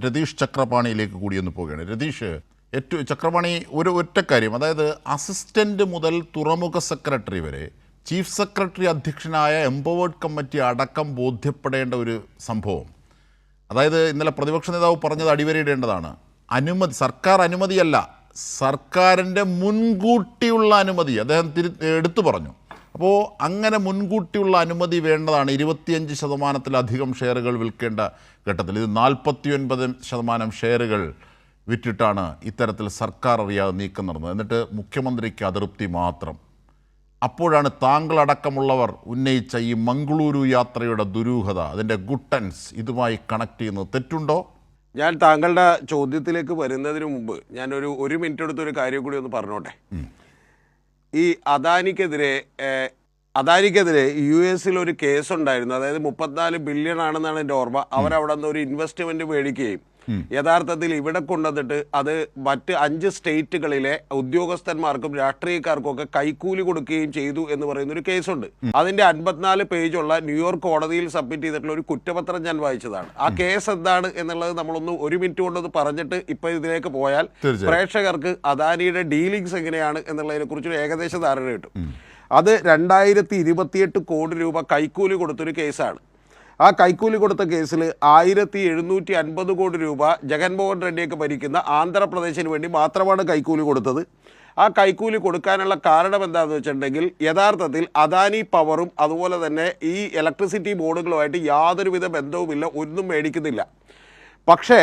രതീഷ് ചക്രപാണിയിലേക്ക് കൂടി ഒന്ന് പോവുകയാണ്. രതീഷ്, ചക്രപാണി ഒരു ഒറ്റ കാര്യം, അതായത് അസിസ്റ്റൻ്റ് മുതൽ തുറമുഖ സെക്രട്ടറി വരെ ചീഫ് സെക്രട്ടറി അധ്യക്ഷനായ എംപവേർഡ് കമ്മിറ്റി അടക്കം ബോധ്യപ്പെടേണ്ട ഒരു സംഭവം. അതായത് ഇന്നലെ പ്രതിപക്ഷ നേതാവ് പറഞ്ഞത് അടിവരയിടേണ്ടതാണ്. അനുമതി, സർക്കാർ അനുമതിയല്ല, സർക്കാരിൻ്റെ മുൻകൂട്ടിയുള്ള അനുമതി അദ്ദേഹം എടുത്തു പറഞ്ഞു. അപ്പോൾ അങ്ങനെ മുൻകൂട്ടിയുള്ള അനുമതി വേണ്ടതാണ് 25%-ലധികം ഷെയറുകൾ വിൽക്കേണ്ട ഘട്ടത്തിൽ. ഇത് 49% ഷെയറുകൾ വിറ്റിട്ടാണ് ഇത്തരത്തിൽ സർക്കാർ അറിയാതെ നീക്കം നടന്നത്. എന്നിട്ട് മുഖ്യമന്ത്രിക്ക് അതൃപ്തി മാത്രം. അപ്പോഴാണ് താങ്കളടക്കമുള്ളവർ ഉന്നയിച്ച ഈ മംഗളൂരു യാത്രയുടെ ദുരൂഹത, അതിൻ്റെ ഗുട്ടൻസ് ഇതുമായി കണക്ട് ചെയ്യുന്നത് തെറ്റുണ്ടോ? ഞാൻ താങ്കളുടെ ചോദ്യത്തിലേക്ക് വരുന്നതിന് മുമ്പ് ഒരു മിനിറ്റ് എടുത്തൊരു കാര്യം കൂടി ഒന്ന് പറഞ്ഞോട്ടെ. ഈ അദാനിക്കെതിരെ US ഒരു കേസുണ്ടായിരുന്നു. അതായത് 34 ബില്യൺ ആണെന്നാണ് എൻ്റെ ഓർമ്മ. അവരവിടെ നിന്ന് ഒരു ഇൻവെസ്റ്റ്മെൻറ്റ് മേടിക്കുകയും യഥാർത്ഥത്തിൽ ഇവിടെ കൊണ്ടുവന്നിട്ട് അത് മറ്റ് 5 സ്റ്റേറ്റുകളിലെ ഉദ്യോഗസ്ഥന്മാർക്കും രാഷ്ട്രീയക്കാർക്കും ഒക്കെ കൈക്കൂലി കൊടുക്കുകയും ചെയ്തു എന്ന് പറയുന്നൊരു കേസുണ്ട്. അതിൻ്റെ 54 പേജുള്ള ന്യൂയോർക്ക് കോടതിയിൽ സബ്മിറ്റ് ചെയ്തിട്ടുള്ള ഒരു കുറ്റപത്രം ഞാൻ വായിച്ചതാണ്. ആ കേസ് എന്താണ് എന്നുള്ളത് നമ്മളൊന്ന് ഒരു മിനിറ്റ് കൊണ്ടൊന്ന് പറഞ്ഞിട്ട് ഇപ്പോൾ ഇതിലേക്ക് പോയാൽ പ്രേക്ഷകർക്ക് അദാനിയുടെ ഡീലിങ്സ് എങ്ങനെയാണ് എന്നുള്ളതിനെ കുറിച്ചൊരു ഏകദേശ ധാരണ കിട്ടും. അത് 2028 കോടി രൂപ കൈക്കൂലി കൊടുത്തൊരു കേസാണ്. ആ കൈക്കൂലി കൊടുത്ത കേസിൽ 1750 കോടി രൂപ ജഗൻമോഹൻ റെഡ്ഡിയൊക്കെ ഭരിക്കുന്ന ആന്ധ്രാപ്രദേശിന് വേണ്ടി മാത്രമാണ് കൈക്കൂലി കൊടുത്തത്. ആ കൈക്കൂലി കൊടുക്കാനുള്ള കാരണം എന്താണെന്ന് വെച്ചിട്ടുണ്ടെങ്കിൽ യഥാർത്ഥത്തിൽ അദാനി പവറും അതുപോലെ തന്നെ ഈ ഇലക്ട്രിസിറ്റി ബോർഡുകളുമായിട്ട് യാതൊരുവിധ ബന്ധവുമില്ല, ഒന്നും മേടിക്കുന്നില്ല. പക്ഷേ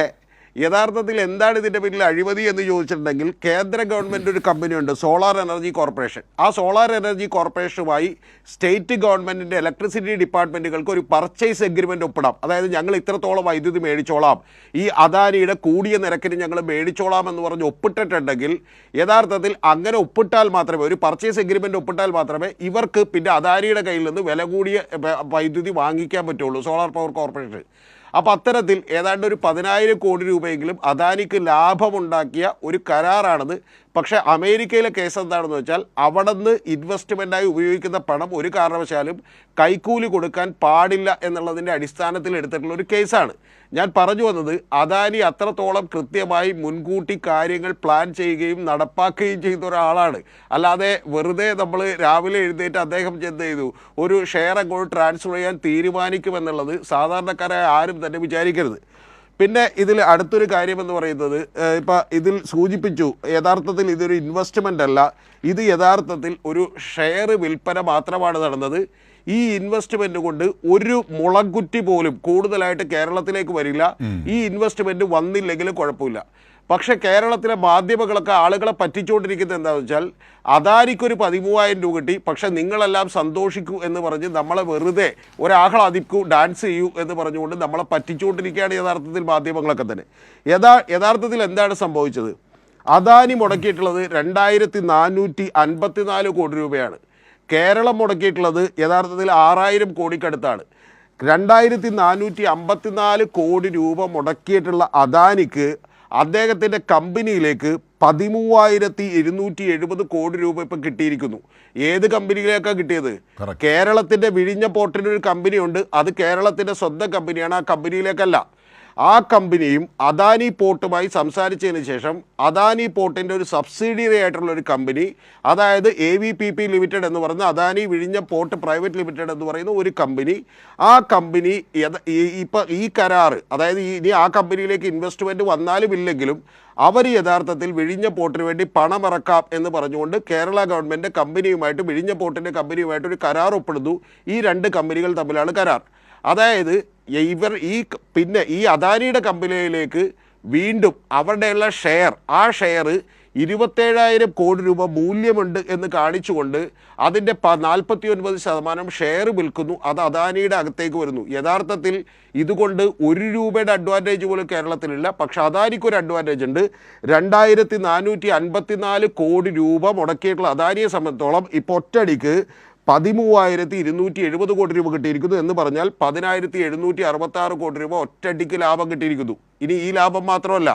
യഥാർത്ഥത്തിൽ എന്താണ് ഇതിൻ്റെ പിന്നിൽ അഴിമതി എന്ന് ചോദിച്ചിട്ടുണ്ടെങ്കിൽ കേന്ദ്ര ഗവൺമെൻറ് ഒരു കമ്പനിയുണ്ട്, സോളാർ എനർജി കോർപ്പറേഷൻ. ആ സോളാർ എനർജി കോർപ്പറേഷനുമായി സ്റ്റേറ്റ് ഗവൺമെൻറ്റിൻ്റെ ഇലക്ട്രിസിറ്റി ഡിപ്പാർട്ട്മെൻറ്റുകൾക്ക് ഒരു പർച്ചേസ് എഗ്രിമെൻ്റ് ഒപ്പിടാം. അതായത് ഞങ്ങൾ ഇത്രത്തോളം വൈദ്യുതി മേടിച്ചോളാം, ഈ അദാനിയുടെ കൂടിയ നിരക്കിന് ഞങ്ങൾ മേടിച്ചോളാം എന്ന് പറഞ്ഞ് ഒപ്പിട്ടിട്ടുണ്ടെങ്കിൽ യഥാർത്ഥത്തിൽ അങ്ങനെ ഒപ്പിട്ടാൽ മാത്രമേ, ഒരു പർച്ചേസ് എഗ്രിമെൻ്റ് ഒപ്പിട്ടാൽ മാത്രമേ ഇവർക്ക് പിന്നെ അദാനിയുടെ കയ്യിൽ നിന്ന് വില കൂടിയ വൈദ്യുതി വാങ്ങിക്കാൻ പറ്റുള്ളൂ, സോളാർ പവർ കോർപ്പറേഷൻ. അപ്പോൾ അത്തരത്തിൽ ഏതാണ്ട് ഒരു 10,000 കോടി രൂപയെങ്കിലും അദാനിക്ക് ലാഭമുണ്ടാക്കിയ ഒരു കരാറാണത്. പക്ഷേ അമേരിക്കയിലെ കേസ് എന്താണെന്ന് വെച്ചാൽ അവിടെ നിന്ന് ഇൻവെസ്റ്റ്മെൻറ്റായി ഉപയോഗിക്കുന്ന പണം ഒരു കാരണവശാലും കൈക്കൂലി കൊടുക്കാൻ പാടില്ല എന്നുള്ളതിൻ്റെ അടിസ്ഥാനത്തിൽ എടുത്തിട്ടുള്ള ഒരു കേസാണ്. ഞാൻ പറഞ്ഞു വന്നത് അദാനി അത്രത്തോളം കൃത്യമായി മുൻകൂട്ടി കാര്യങ്ങൾ പ്ലാൻ ചെയ്യുകയും നടപ്പാക്കുകയും ചെയ്യുന്ന ഒരാളാണ്. അല്ലാതെ വെറുതെ നമ്മൾ രാവിലെ എഴുന്നേറ്റ് അദ്ദേഹം എന്ത് ചെയ്തു ഒരു ഷെയർ അങ്ങോട്ട് ട്രാൻസ്ഫർ ചെയ്യാൻ തീരുമാനിക്കുമെന്നുള്ളത് സാധാരണക്കാരായ ആരും തന്നെ വിചാരിക്കരുത്. പിന്നെ ഇതിൽ അടുത്തൊരു കാര്യമെന്ന് പറയുന്നത്, ഇപ്പം ഇതിൽ സൂചിപ്പിച്ചു, യഥാർത്ഥത്തിൽ ഇതൊരു ഇൻവെസ്റ്റ്മെൻ്റ് അല്ല, ഇത് യഥാർത്ഥത്തിൽ ഒരു ഷെയർ വിൽപ്പന മാത്രമാണ് നടന്നത്. ഈ ഇൻവെസ്റ്റ്മെൻറ്റ് കൊണ്ട് ഒരു മുളകുറ്റി പോലും കൂടുതലായിട്ട് കേരളത്തിലേക്ക് വരില്ല. ഈ ഇൻവെസ്റ്റ്മെൻറ്റ് വന്നില്ലെങ്കിലും കുഴപ്പമില്ല. പക്ഷേ കേരളത്തിലെ മാധ്യമങ്ങളൊക്കെ ആളുകളെ പറ്റിച്ചുകൊണ്ടിരിക്കുന്നത് എന്താണെന്ന് വെച്ചാൽ അദാനിക്കൊരു 13,000 രൂപ കിട്ടി, പക്ഷേ നിങ്ങളെല്ലാം സന്തോഷിക്കൂ എന്ന് പറഞ്ഞ് നമ്മളെ വെറുതെ ഒരാഹ്ലാദിക്കൂ, ഡാൻസ് ചെയ്യൂ എന്ന് പറഞ്ഞുകൊണ്ട് നമ്മളെ പറ്റിച്ചുകൊണ്ടിരിക്കുകയാണ് യഥാർത്ഥത്തിൽ മാധ്യമങ്ങളൊക്കെ തന്നെ. യഥാർത്ഥത്തിൽ എന്താണ് സംഭവിച്ചത്? അദാനി മുടക്കിയിട്ടുള്ളത് 2,454 കോടി രൂപയാണ്. കേരളം മുടക്കിയിട്ടുള്ളത് യഥാർത്ഥത്തിൽ 6,000 കോടിക്കടുത്താണ്. 2,454 കോടി രൂപ മുടക്കിയിട്ടുള്ള അദാനിക്ക് അദ്ദേഹത്തിൻ്റെ കമ്പനിയിലേക്ക് 13,270 കോടി രൂപ ഇപ്പം കിട്ടിയിരിക്കുന്നു. ഏത് കമ്പനിയിലേക്കാണ് കിട്ടിയത്? കേരളത്തിൻ്റെ വിഴിഞ്ഞ പോർട്ടിനൊരു കമ്പനിയുണ്ട്, അത് കേരളത്തിൻ്റെ സ്വന്തം കമ്പനിയാണ്, ആ കമ്പനിയിലേക്കല്ല. ആ കമ്പനിയും അദാനി പോർട്ടുമായി സംസാരിച്ചതിന് ശേഷം അദാനി പോർട്ടിൻ്റെ ഒരു സബ്സിഡിയറി ആയിട്ടുള്ള ഒരു കമ്പനി, അതായത് AVPP ലിമിറ്റഡ് എന്ന് പറയുന്ന അദാനി വിഴിഞ്ഞ പോർട്ട് പ്രൈവറ്റ് ലിമിറ്റഡ് എന്ന് പറയുന്ന ഒരു കമ്പനി, ആ കമ്പനി ഇപ്പം ഈ കരാറ്, അതായത് ഇനി ആ കമ്പനിയിലേക്ക് ഇൻവെസ്റ്റ്മെൻറ്റ് വന്നാലും ഇല്ലെങ്കിലും അവർ യഥാർത്ഥത്തിൽ വിഴിഞ്ഞ പോർട്ടിന് വേണ്ടി പണമിറക്കാം എന്ന് പറഞ്ഞുകൊണ്ട് കേരള ഗവൺമെൻറ് കമ്പനിയുമായിട്ട്, വിഴിഞ്ഞ പോർട്ടിൻ്റെ കമ്പനിയുമായിട്ട് ഒരു കരാർ ഒപ്പിടുന്നു. ഈ 2 കമ്പനികൾ തമ്മിലാണ് കരാർ. അതായത് പിന്നെ ഈ അദാനിയുടെ കമ്പനിയിലേക്ക് വീണ്ടും അവരുടെയുള്ള ഷെയർ, ആ ഷെയർ 27,000 കോടി രൂപ മൂല്യമുണ്ട് എന്ന് കാണിച്ചുകൊണ്ട് അതിൻ്റെ 49% ഷെയർ വിൽക്കുന്നു. അത് അദാനിയുടെ അകത്തേക്ക് വരുന്നു. യഥാർത്ഥത്തിൽ ഇതുകൊണ്ട് 1 രൂപയുടെ അഡ്വാൻറ്റേജ് പോലും കേരളത്തിലില്ല. പക്ഷേ അദാനിക്കൊരു അഡ്വാൻറ്റേജ് ഉണ്ട്. 2,454 കോടി രൂപ മുടക്കിയിട്ടുള്ള അദാനിയെ സംബന്ധിച്ചോളം ഇപ്പോൾ ഒറ്റയടിക്ക് 13,270 കോടി രൂപ കിട്ടിയിരിക്കുന്നു എന്ന് പറഞ്ഞാൽ 10,766 കോടി രൂപ ഒറ്റയടിക്ക് ലാഭം കിട്ടിയിരിക്കുന്നു. ഇനി ഈ ലാഭം മാത്രമല്ല,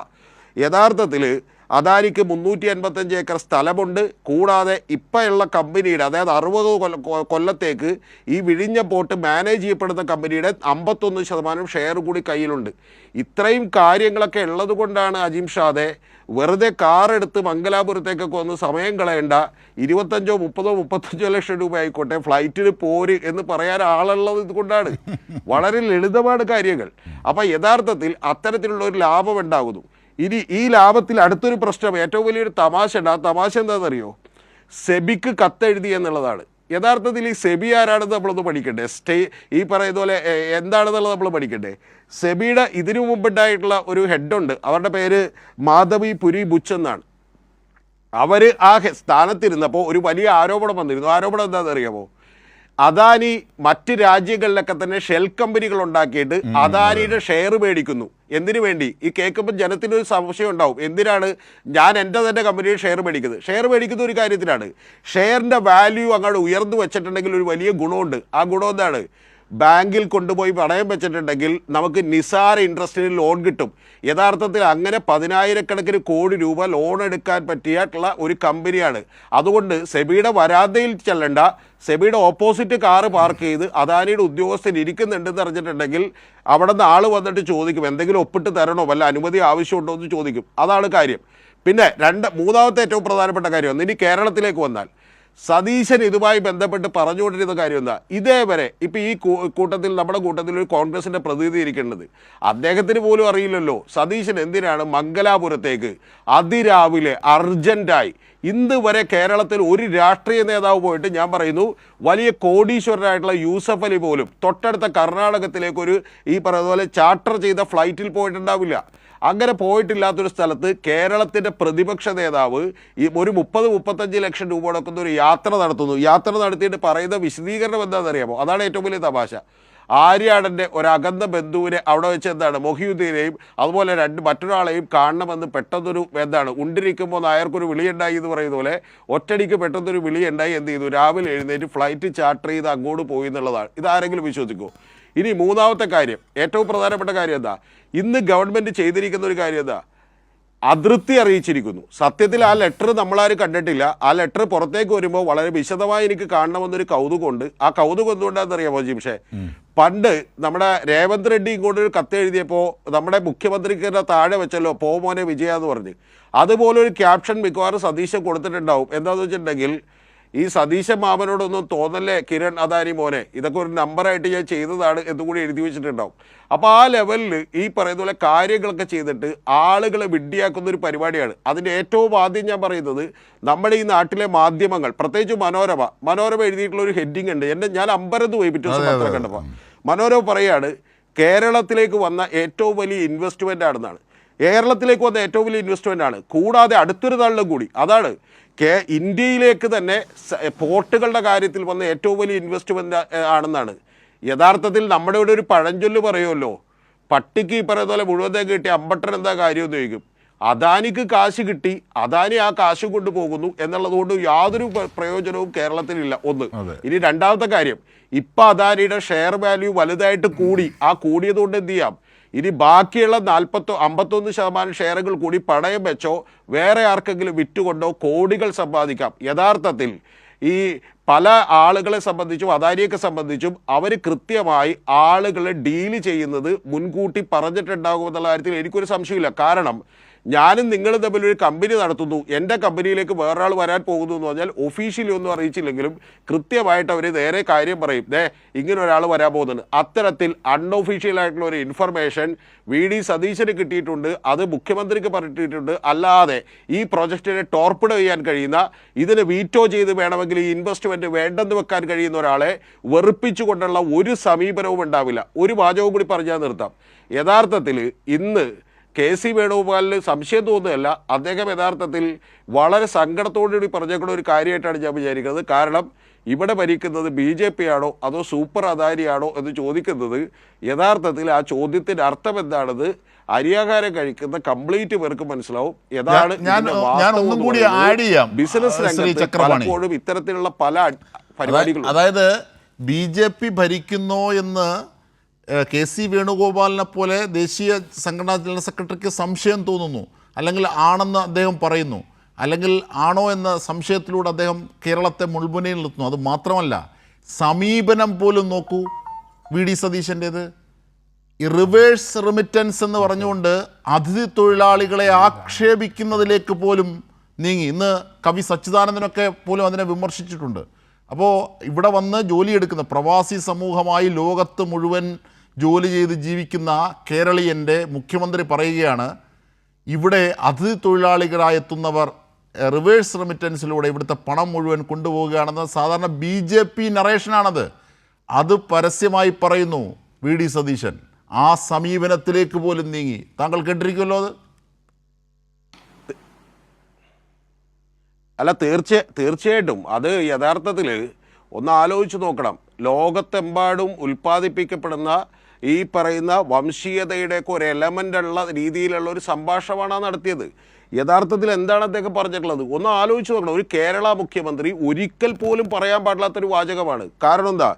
യഥാർത്ഥത്തിൽ അദാനിക്ക് 355 ഏക്കർ സ്ഥലമുണ്ട്. കൂടാതെ ഇപ്പോഴുള്ള കമ്പനിയുടെ, അതായത് 60 കൊല്ലത്തേക്ക് ഈ വിഴിഞ്ഞ പോർട്ട് മാനേജ് ചെയ്യപ്പെടുന്ന കമ്പനിയുടെ 51% ഷെയർ കൂടി കയ്യിലുണ്ട്. ഇത്രയും കാര്യങ്ങളൊക്കെ ഉള്ളത് കൊണ്ടാണ് അജീം ഷാദെ വെറുതെ കാറെടുത്ത് മംഗലാപുരത്തേക്കൊക്കെ ഒന്ന് സമയം കളയേണ്ട, 25, 30, 35 ലക്ഷം രൂപ ആയിക്കോട്ടെ ഫ്ലൈറ്റിന് പോര് എന്ന് പറയാൻ ആളുള്ളത് ഇതുകൊണ്ടാണ്. വളരെ ലളിതമാണ് കാര്യങ്ങൾ. അപ്പം യഥാർത്ഥത്തിൽ അത്തരത്തിലുള്ള ഒരു ലാഭം ഉണ്ടാകുന്നു. ഇനി ഈ ലാഭത്തിൽ അടുത്തൊരു പ്രശ്നം, ഏറ്റവും വലിയൊരു തമാശ ഉണ്ട്. ആ തമാശ എന്താണെന്നറിയോ? സെബിക്ക് കത്തെഴുതി എന്നുള്ളതാണ്. യഥാർത്ഥത്തിൽ ഈ സെബി ആരാണെന്ന് നമ്മളൊന്ന് പഠിക്കണ്ടേ? ഈ പറയുന്ന പോലെ എന്താണെന്നുള്ളത് നമ്മൾ പഠിക്കണ്ടേ? സെബിയുടെ ഇതിനു മുമ്പുണ്ടായിട്ടുള്ള ഒരു ഹെഡുണ്ട്, അവരുടെ പേര് മാധവി പുരി ബുച്ച് എന്നാണ്. അവർ ആ സ്ഥാനത്തിരുന്നപ്പോൾ ഒരു വലിയ ആരോപണം വന്നിരുന്നു. ആരോപണം എന്താണെന്ന് അറിയാമോ? അദാനി മറ്റ് രാജ്യങ്ങളിലൊക്കെ തന്നെ ഷെൽ കമ്പനികൾ ഉണ്ടാക്കിയിട്ട് അദാനിയുടെ ഷെയർ മേടിക്കുന്നു. എന്തിനു വേണ്ടി? ഈ കേൾക്കുമ്പോൾ ജനത്തിനൊരു സംശയം ഉണ്ടാവും, എന്തിനാണ് ഞാൻ എൻ്റെ തന്നെ കമ്പനിയുടെ ഷെയർ മേടിക്കുന്നത്? ഷെയർ മേടിക്കുന്ന ഒരു കാര്യത്തിനാണ്. ഷെയറിൻ്റെ വാല്യൂ അങ്ങോട്ട് ഉയർന്നു വെച്ചിട്ടുണ്ടെങ്കിൽ ഒരു വലിയ ഗുണമുണ്ട്. ആ ഗുണം എന്താണ്? ബാങ്കിൽ കൊണ്ടുപോയി പണയം വെച്ചിട്ടുണ്ടെങ്കിൽ നമുക്ക് നിസാര ഇൻട്രസ്റ്റിന് ലോൺ കിട്ടും. യഥാർത്ഥത്തിൽ അങ്ങനെ 10,000 കോടി രൂപ ലോൺ എടുക്കാൻ പറ്റിയിട്ടുള്ള ഒരു കമ്പനിയാണ്. അതുകൊണ്ട് സെബിയുടെ വരാന്തയിൽ ചെല്ലണ്ട, സെബിയുടെ ഓപ്പോസിറ്റ് കാറ് പാർക്ക് ചെയ്ത് അദാനിയുടെ ഉദ്യോഗസ്ഥൻ ഇരിക്കുന്നുണ്ടെന്ന് അറിഞ്ഞിട്ടുണ്ടെങ്കിൽ അവിടെ നിന്ന് ആൾ വന്നിട്ട് ചോദിക്കും, എന്തെങ്കിലും ഒപ്പിട്ട് തരണോ, വല്ല അനുമതി ആവശ്യമുണ്ടോ എന്ന് ചോദിക്കും. അതാണ് കാര്യം. പിന്നെ മൂന്നാമത്തെ ഏറ്റവും പ്രധാനപ്പെട്ട കാര്യം, ഇനി കേരളത്തിലേക്ക് വന്നാൽ സതീശൻ ഇതുമായി ബന്ധപ്പെട്ട് പറഞ്ഞുകൊണ്ടിരുന്ന കാര്യം എന്താ? ഇതേവരെ ഇപ്പം ഈ കൂട്ടത്തിൽ, നമ്മുടെ കൂട്ടത്തിൽ ഒരു കോൺഗ്രസിൻ്റെ പ്രതിനിധി ഇരിക്കേണ്ടത്, അദ്ദേഹത്തിന് പോലും അറിയില്ലല്ലോ സതീശൻ എന്തിനാണ് മംഗലാപുരത്തേക്ക് അതിരാവിലെ അർജൻറ്റായി. ഇന്ന് വരെ കേരളത്തിൽ ഒരു രാഷ്ട്രീയ നേതാവ് പോയിട്ട്, ഞാൻ പറയുന്നു വലിയ കോടീശ്വരനായിട്ടുള്ള യൂസഫ് അലി പോലും തൊട്ടടുത്ത കർണാടകത്തിലേക്കൊരു ഈ പറയുന്ന പോലെ ചാർട്ടർ ചെയ്ത ഫ്ലൈറ്റിൽ പോയിട്ടുണ്ടാവില്ല. അങ്ങനെ പോയിട്ടില്ലാത്തൊരു സ്ഥലത്ത് കേരളത്തിൻ്റെ പ്രതിപക്ഷ നേതാവ് ഈ ഒരു 30-35 ലക്ഷം രൂപ കൊടുക്കുന്ന ഒരു യാത്ര നടത്തുന്നു. യാത്ര നടത്തിയിട്ട് പറയുന്ന വിശദീകരണം എന്താണെന്നറിയാമോ? അതാണ് ഏറ്റവും വലിയ തമാശ. ആര്യാടൻ്റെ ഒരകന്ന ബന്ധുവിനെ അവിടെ വെച്ച് എന്താണ്, മൊഹിയുദ്ദീനെയും അതുപോലെ മറ്റൊരാളെയും കാണണമെന്ന് പെട്ടെന്നൊരു ഉണ്ടിരിക്കുമ്പോൾ നായർക്കൊരു വിളിയുണ്ടായി എന്ന് പറയുന്ന പോലെ ഒറ്റടിക്ക് പെട്ടെന്നൊരു വിളിയുണ്ടായി. എന്ത് ചെയ്തു? രാവിലെ എഴുന്നേറ്റ് ഫ്ലൈറ്റ് ചാർട്ടർ ചെയ്ത് അങ്ങോട്ട് പോയി എന്നുള്ളതാണ്. ഇതാരെങ്കിലും വിശ്വസിക്കുമോ? ഇനി മൂന്നാമത്തെ കാര്യം, ഏറ്റവും പ്രധാനപ്പെട്ട കാര്യം എന്താ? ഇന്ന് ഗവൺമെൻറ് ചെയ്തിരിക്കുന്ന ഒരു കാര്യം എന്താ? അതൃപ്തി അറിയിച്ചിരിക്കുന്നു. സത്യത്തിൽ ആ ലെറ്റർ നമ്മളാരും കണ്ടിട്ടില്ല. ആ ലെറ്റർ പുറത്തേക്ക് വരുമ്പോൾ വളരെ വിശദമായി എനിക്ക് കാണണമെന്നൊരു കൗതുകമുണ്ട്. ആ കൗതുകം എന്തുകൊണ്ടാണെന്നറിയാമോ ജിംഷേ? പണ്ട് നമ്മുടെ രേവന്ത് റെഡ്ഡി ഇങ്ങോട്ട് ഒരു കത്ത് എഴുതിയപ്പോൾ നമ്മുടെ മുഖ്യമന്ത്രിക്ക് താഴെ വെച്ചല്ലോ പോമോനെ വിജയ എന്ന് പറഞ്ഞ്, അതുപോലെ ഒരു ക്യാപ്ഷൻ മിക്കവാറും സതീശൻ കൊടുത്തിട്ടുണ്ടാവും. എന്താണെന്ന് വെച്ചിട്ടുണ്ടെങ്കിൽ, ഈ സതീശ മാമനോടൊന്നും തോന്നല്ലേ കിരൺ അദാനി മോനെ, ഇതൊക്കെ ഒരു നമ്പറായിട്ട് ഞാൻ ചെയ്തതാണ് എന്നുകൂടി എഴുതി വെച്ചിട്ടുണ്ടാവും. അപ്പോൾ ആ ലെവലിൽ ഈ പറയുന്ന പോലെ കാര്യങ്ങളൊക്കെ ചെയ്തിട്ട് ആളുകളെ വിഡ്ഢിയാക്കുന്ന ഒരു പരിപാടിയാണ്. അതിൻ്റെ ഏറ്റവും ആദ്യം ഞാൻ പറയുന്നത്, നമ്മുടെ ഈ നാട്ടിലെ മാധ്യമങ്ങൾ, പ്രത്യേകിച്ച് മനോരമ എഴുതിയിട്ടുള്ള ഒരു ഹെഡിങ് ഉണ്ട്. ഞാൻ അമ്പരന്ന് പോയി പിറ്റേ ദിവസം പത്രം കണ്ടപ്പോൾ. മനോരമ പറയാണ് കേരളത്തിലേക്ക് വന്ന ഏറ്റവും വലിയ ഇൻവെസ്റ്റ്മെൻ്റ് ആണെന്നാണ്. കേരളത്തിലേക്ക് വന്ന ഏറ്റവും വലിയ ഇൻവെസ്റ്റ്മെൻ്റ് ആണ്. കൂടാതെ അടുത്തൊരു തള്ളും കൂടി, അതാണ് ഇന്ത്യയിലേക്ക് തന്നെ പോർട്ടുകളുടെ കാര്യത്തിൽ വന്ന ഏറ്റവും വലിയ ഇൻവെസ്റ്റ്മെൻ്റ് ആണെന്നാണ്. യഥാർത്ഥത്തിൽ നമ്മുടെ ഇവിടെ ഒരു പഴഞ്ചൊല്ല് പറയുമല്ലോ, പട്ടിക്ക് ഈ പറയുന്ന പോലെ മുഴുവൻ കിട്ടി അമ്പട്ടൻ എന്താ കാര്യമെന്ന് ചോദിക്കും. അദാനിക്ക് കാശ് കിട്ടി, അദാനി ആ കാശും കൊണ്ട് പോകുന്നു എന്നുള്ളതുകൊണ്ട് യാതൊരു പ്രയോജനവും കേരളത്തിലില്ല. ഒന്ന്. ഇനി രണ്ടാമത്തെ കാര്യം, ഇപ്പം അദാനിയുടെ ഷെയർ വാല്യൂ വലുതായിട്ട് കൂടി. ആ കൂടിയതുകൊണ്ട് എന്ത് ചെയ്യാം? ഇനി ബാക്കിയുള്ള 51% ഷെയറുകൾ കൂടി പണയം വെച്ചോ വേറെ ആർക്കെങ്കിലും വിറ്റുകൊണ്ടോ കോടികൾ സമ്പാദിക്കാം. യഥാർത്ഥത്തിൽ ഈ പല ആളുകളെ സംബന്ധിച്ചും അദാനിയൊക്കെ സംബന്ധിച്ചും അവർ കൃത്യമായി ആളുകളെ ഡീല് ചെയ്യുന്നത് മുൻകൂട്ടി പറഞ്ഞിട്ടുണ്ടാകുമെന്നുള്ള കാര്യത്തിൽ എനിക്കൊരു സംശയമില്ല. കാരണം ഞാനും നിങ്ങളും തമ്മിലൊരു കമ്പനി നടത്തുന്നു, എൻ്റെ കമ്പനിയിലേക്ക് വേറൊരാൾ വരാൻ പോകുന്നു എന്ന് പറഞ്ഞാൽ ഒഫീഷ്യലി ഒന്നും അറിയിച്ചില്ലെങ്കിലും കൃത്യമായിട്ട് അവർ നേരെ കാര്യം പറയും, ഇങ്ങനെ ഒരാൾ വരാൻ പോകുന്നുണ്ട്. അത്തരത്തിൽ അൺഒഫീഷ്യലായിട്ടുള്ള ഒരു ഇൻഫർമേഷൻ VD സതീശന് കിട്ടിയിട്ടുണ്ട്, അത് മുഖ്യമന്ത്രിക്ക് പറഞ്ഞിട്ടുണ്ട്. അല്ലാതെ ഈ പ്രോജക്റ്റിനെ ടോർപ്പിഡ് ചെയ്യാൻ കഴിയുന്ന, ഇതിന് വീറ്റോ ചെയ്ത് വേണമെങ്കിൽ ഈ ഇൻവെസ്റ്റ്മെൻറ്റ് വേണ്ടെന്ന് വെക്കാൻ കഴിയുന്ന ഒരാളെ വെറുപ്പിച്ചുകൊണ്ടുള്ള ഒരു സമീപനവും ഉണ്ടാവില്ല. ഒരു വാചകവും കൂടി പറഞ്ഞാൽ നിർത്താം. യഥാർത്ഥത്തിൽ ഇന്ന് KC വേണുഗോപാലിന് സംശയം തോന്നുകയല്ല, അദ്ദേഹം യഥാർത്ഥത്തിൽ വളരെ സങ്കടത്തോടുകൂടി പറഞ്ഞേക്കുന്ന ഒരു കാര്യമായിട്ടാണ് ഞാൻ വിചാരിക്കുന്നത്. കാരണം ഇവിടെ ഭരിക്കുന്നത് BJP ആണോ അതോ സൂപ്പർ അദാനിയാണോ എന്ന് ചോദിക്കുന്നത്, യഥാർത്ഥത്തിൽ ആ ചോദ്യത്തിൻ്റെ അർത്ഥം എന്താണെന്ന് അരിയാഹാരം കഴിക്കുന്ന കംപ്ലീറ്റ് പേർക്ക് മനസ്സിലാവും. ബിസിനസ് രംഗത്ത് പലപ്പോഴും ഇത്തരത്തിലുള്ള പല പരിപാടികളും, അതായത് BJP ഭരിക്കുന്നോ എന്ന് കെ സി വേണുഗോപാലിനെ പോലെ ദേശീയ സംഘടനാ ജനറൽ സെക്രട്ടറിക്ക് സംശയം തോന്നുന്നു, അല്ലെങ്കിൽ ആണെന്ന് അദ്ദേഹം പറയുന്നു, അല്ലെങ്കിൽ ആണോ എന്ന സംശയത്തിലൂടെ അദ്ദേഹം കേരളത്തെ മുൾമുനയിൽ നിർത്തുന്നു. അത് മാത്രമല്ല, സമീപനം പോലും നോക്കൂ വി ഡി സതീശൻ്റേത്. ഈ റിവേഴ്സ് റെമിറ്റൻസ് എന്ന് പറഞ്ഞുകൊണ്ട് അതിഥി തൊഴിലാളികളെ ആക്ഷേപിക്കുന്നതിലേക്ക് പോലും നീങ്ങി. ഇന്ന് കവി സച്ചിദാനന്ദനൊക്കെ പോലും അതിനെ വിമർശിച്ചിട്ടുണ്ട്. അപ്പോൾ ഇവിടെ വന്ന് ജോലിയെടുക്കുന്ന പ്രവാസി സമൂഹമായി ലോകത്ത് മുഴുവൻ ജോലി ചെയ്ത് ജീവിക്കുന്ന കേരളീയൻ്റെ മുഖ്യമന്ത്രി പറയുകയാണ്, ഇവിടെ അതിഥി തൊഴിലാളികളായെത്തുന്നവർ റിവേഴ്സ് റെമിറ്റൻസിലൂടെ ഇവിടുത്തെ പണം മുഴുവൻ കൊണ്ടുപോവുകയാണെന്ന്. സാധാരണ BJP നറേഷനാണത്. അത് പരസ്യമായി പറയുന്നു വി ഡി സതീശൻ. ആ സമീപനത്തിലേക്ക് പോലും നീങ്ങി. താങ്കൾ കേട്ടിരിക്കുമല്ലോ അത്. അല്ല, തീർച്ചയായിട്ടും അത് യഥാർത്ഥത്തിൽ ഒന്ന് ആലോചിച്ച് നോക്കണം. ലോകത്തെമ്പാടും ഉൽപ്പാദിപ്പിക്കപ്പെടുന്ന ഈ പറയുന്ന വംശീയതയുടെയൊക്കെ ഒരു എലമെൻ്റ് ഉള്ള രീതിയിലുള്ള ഒരു സംഭാഷണമാണ് നടത്തിയത്. യഥാർത്ഥത്തിൽ എന്താണ് അദ്ദേഹം പറഞ്ഞിട്ടുള്ളത് ഒന്ന് ആലോചിച്ച് നോക്കണം. ഒരു കേരള മുഖ്യമന്ത്രി ഒരിക്കൽ പോലും പറയാൻ പാടില്ലാത്തൊരു വാചകമാണ്. കാരണം എന്താ,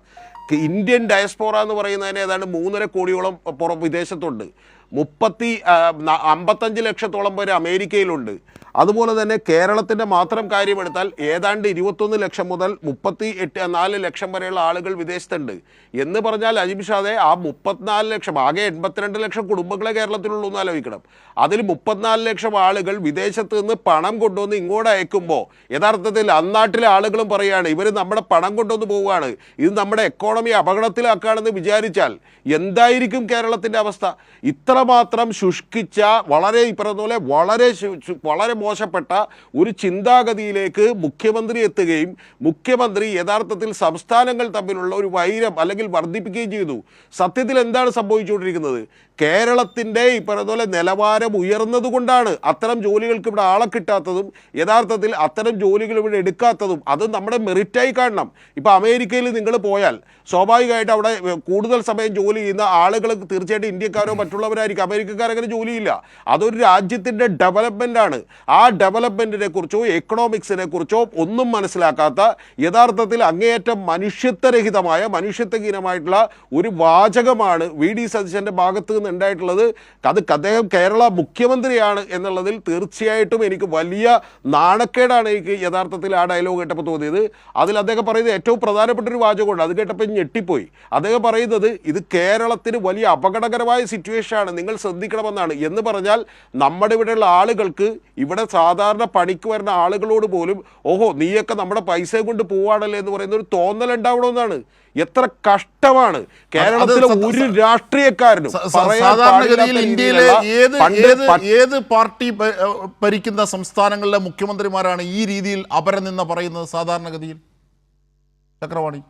ഇന്ത്യൻ ഡയസ്പോറ എന്ന് പറയുന്നതിന് ഏതാണ്ട് 3.5 കോടിയോളം വിദേശത്തുണ്ട്. 55 ലക്ഷത്തോളം പേര് അമേരിക്കയിലുണ്ട്. അതുപോലെ തന്നെ കേരളത്തിൻ്റെ മാത്രം കാര്യമെടുത്താൽ ഏതാണ്ട് 21 ലക്ഷം മുതൽ 34 ലക്ഷം വരെയുള്ള ആളുകൾ വിദേശത്തുണ്ട്. എന്ന് പറഞ്ഞാൽ അജിം ഷാദെ, ആ 34 ലക്ഷം, ആകെ 82 ലക്ഷം കുടുംബങ്ങളെ കേരളത്തിലുള്ളൂ എന്ന് ആലോചിക്കണം. അതിൽ 34 ലക്ഷം ആളുകൾ വിദേശത്ത് നിന്ന് പണം കൊണ്ടുവന്ന് ഇങ്ങോട്ട് അയക്കുമ്പോൾ യഥാർത്ഥത്തിൽ അന്നാട്ടിലെ ആളുകളും പറയുകയാണ്, ഇവർ നമ്മുടെ പണം കൊണ്ടുവന്ന് പോവുകയാണ്, ഇത് നമ്മുടെ എക്കോണമി അപകടത്തിലാക്കുകയാണെന്ന് വിചാരിച്ചാൽ എന്തായിരിക്കും കേരളത്തിൻ്റെ അവസ്ഥ? ഇത്രമാത്രം ശുഷ്കിച്ച, വളരെ ഈ പറഞ്ഞ പോലെ വളരെ മോശപ്പെട്ട ഒരു ചിന്താഗതിയിലേക്ക് മുഖ്യമന്ത്രി എത്തുകയും മുഖ്യമന്ത്രി യഥാർത്ഥത്തിൽ സംസ്ഥാനങ്ങൾ തമ്മിലുള്ള ഒരു വൈരം അല്ലെങ്കിൽ വർദ്ധിപ്പിക്കുകയും ചെയ്തു. സത്യത്തിൽ എന്താണ് സംഭവിച്ചുകൊണ്ടിരിക്കുന്നത്? കേരളത്തിൻ്റെ ഈ പറഞ്ഞ പോലെ നിലവാരം ഉയർന്നതുകൊണ്ടാണ് അത്തരം ജോലികൾക്ക് ഇവിടെ ആളെ കിട്ടാത്തതും യഥാർത്ഥത്തിൽ അത്തരം ജോലികൾ ഇവിടെ എടുക്കാത്തതും. അത് നമ്മുടെ മെറിറ്റായി കാണണം. ഇപ്പോൾ അമേരിക്കയിൽ നിങ്ങൾ പോയാൽ സ്വാഭാവികമായിട്ട് അവിടെ കൂടുതൽ സമയം ജോലി ചെയ്യുന്ന ആളുകൾ തീർച്ചയായിട്ടും ഇന്ത്യക്കാരോ മറ്റുള്ളവരായിരിക്കും. അമേരിക്കക്കാരങ്ങനെ ജോലിയില്ല. അതൊരു രാജ്യത്തിൻ്റെ ഡെവലപ്മെൻറ്റാണ്. ആ ഡെവലപ്മെൻറ്റിനെ കുറിച്ചോ എക്കണോമിക്സിനെ കുറിച്ചോ ഒന്നും മനസ്സിലാക്കാത്ത, യഥാർത്ഥത്തിൽ അങ്ങേയറ്റം മനുഷ്യത്വരഹിതമായ, മനുഷ്യത്വഹീനമായിട്ടുള്ള ഒരു വാചകമാണ് വി ഡി സതീശൻ്റെ ഭാഗത്ത് നിന്ന് ഉണ്ടായിട്ടുള്ളത്. അത് അദ്ദേഹം കേരള മുഖ്യമന്ത്രിയാണ് എന്നുള്ളതിൽ തീർച്ചയായിട്ടും എനിക്ക് വലിയ നാണക്കേടാണ് എനിക്ക് യഥാർത്ഥത്തിൽ ആ ഡയലോഗ് കേട്ടപ്പോൾ തോന്നിയത്. അതിൽ അദ്ദേഹം പറയുന്നത് ഏറ്റവും പ്രധാനപ്പെട്ട ഒരു വാചകമുണ്ട്, അത് കേട്ടപ്പോൾ ഞെട്ടിപ്പോയി. അദ്ദേഹം പറയുന്നത് ഇത് കേരളത്തിന് വലിയ അപകടകരമായ സിറ്റുവേഷനാണ്, നിങ്ങൾ ശ്രദ്ധിക്കണമെന്നാണ്. എന്ന് പറഞ്ഞാൽ നമ്മുടെ ഇവിടെയുള്ള ആളുകൾക്ക്, ഇവിടെ സാധാരണ പണിക്ക് വരുന്ന ആളുകളോട് പോലും ഓഹോ നീയൊക്കെ നമ്മുടെ പൈസ കൊണ്ട് പോവാണല്ലേ എന്ന് പറയുന്ന ഒരു തോന്നലുണ്ടാവണമെന്നാണ്. എത്ര കഷ്ടമാണ് കേരളത്തിലെ ഒരു രാഷ്ട്രീയക്കാരനും. സാധാരണഗതിയിൽ ഇന്ത്യയിലെ ഏത് പാർട്ടി ഭരിക്കുന്ന സംസ്ഥാനങ്ങളിലെ മുഖ്യമന്ത്രിമാരാണ് ഈ രീതിയിൽ അപരനിന്ന പറയുന്നത്? സാധാരണഗതിയിൽ ചക്രവാണി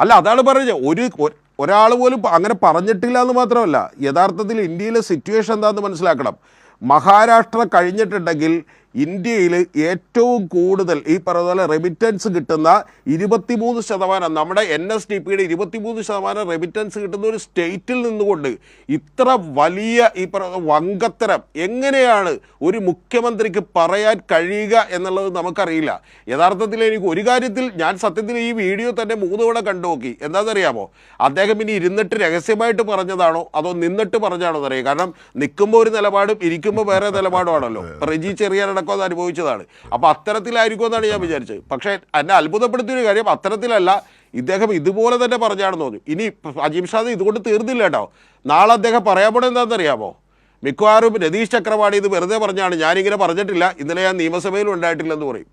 അല്ല, അതാണ് പറഞ്ഞത്. ഒരാൾ പോലും അങ്ങനെ പറഞ്ഞിട്ടില്ല എന്ന് മാത്രമല്ല, യഥാർത്ഥത്തിൽ ഇന്ത്യയിലെ സിറ്റുവേഷൻ എന്താണെന്ന് മനസ്സിലാക്കണം. മഹാരാഷ്ട്ര കഴിഞ്ഞിട്ടുണ്ടെങ്കിൽ ഇന്ത്യയിൽ ഏറ്റവും കൂടുതൽ ഈ പറഞ്ഞ പോലെ റെമിറ്റൻസ് കിട്ടുന്ന 23%, നമ്മുടെ NSDPയുടെ 23% റെമിറ്റൻസ് കിട്ടുന്ന ഒരു സ്റ്റേറ്റിൽ നിന്നുകൊണ്ട് ഇത്ര വലിയ ഈ പറഞ്ഞ വങ്കത്തരം എങ്ങനെയാണ് ഒരു മുഖ്യമന്ത്രിക്ക് പറയാൻ കഴിയുക എന്നുള്ളത് നമുക്കറിയില്ല. യഥാർത്ഥത്തിൽ എനിക്ക് ഒരു കാര്യത്തിൽ ഞാൻ സത്യത്തിൽ ഈ വീഡിയോ തന്നെ 3 തവണ കണ്ടു നോക്കി. എന്താണെന്നറിയാമോ? അദ്ദേഹം ഇനി ഇരുന്നിട്ട് രഹസ്യമായിട്ട് പറഞ്ഞതാണോ അതോ നിന്നിട്ട് പറഞ്ഞാണോ എന്നറിയാം. കാരണം നിൽക്കുമ്പോൾ ഒരു നിലപാടും ഇരിക്കുമ്പോൾ വേറെ നിലപാടുമാണല്ലോ. റെജി ചെറിയാനടക്കം അത് അനുഭവിച്ചതാണ്. അപ്പോൾ അത്തരത്തിലായിരിക്കും എന്നാണ് ഞാൻ വിചാരിച്ചത്. പക്ഷേ എന്നെ അത്ഭുതപ്പെടുത്തിയൊരു കാര്യം അത്തരത്തിലല്ല, ഇദ്ദേഹം ഇതുപോലെ തന്നെ പറഞ്ഞാണെന്ന് തോന്നി. ഇനി അജിം ഷാദ് ഇതുകൊണ്ട് തീർന്നില്ല കേട്ടോ. നാളെ അദ്ദേഹം പറയാൻ പോണത് എന്താണെന്നറിയാമോ? മിക്കവാറും രതീഷ് ചക്രവാണി ഇത് വെറുതെ പറഞ്ഞാണ്, ഞാനിങ്ങനെ പറഞ്ഞിട്ടില്ല, ഇന്നലെ ഞാൻ നിയമസഭയിലും ഉണ്ടായിട്ടില്ലെന്ന് പറയും.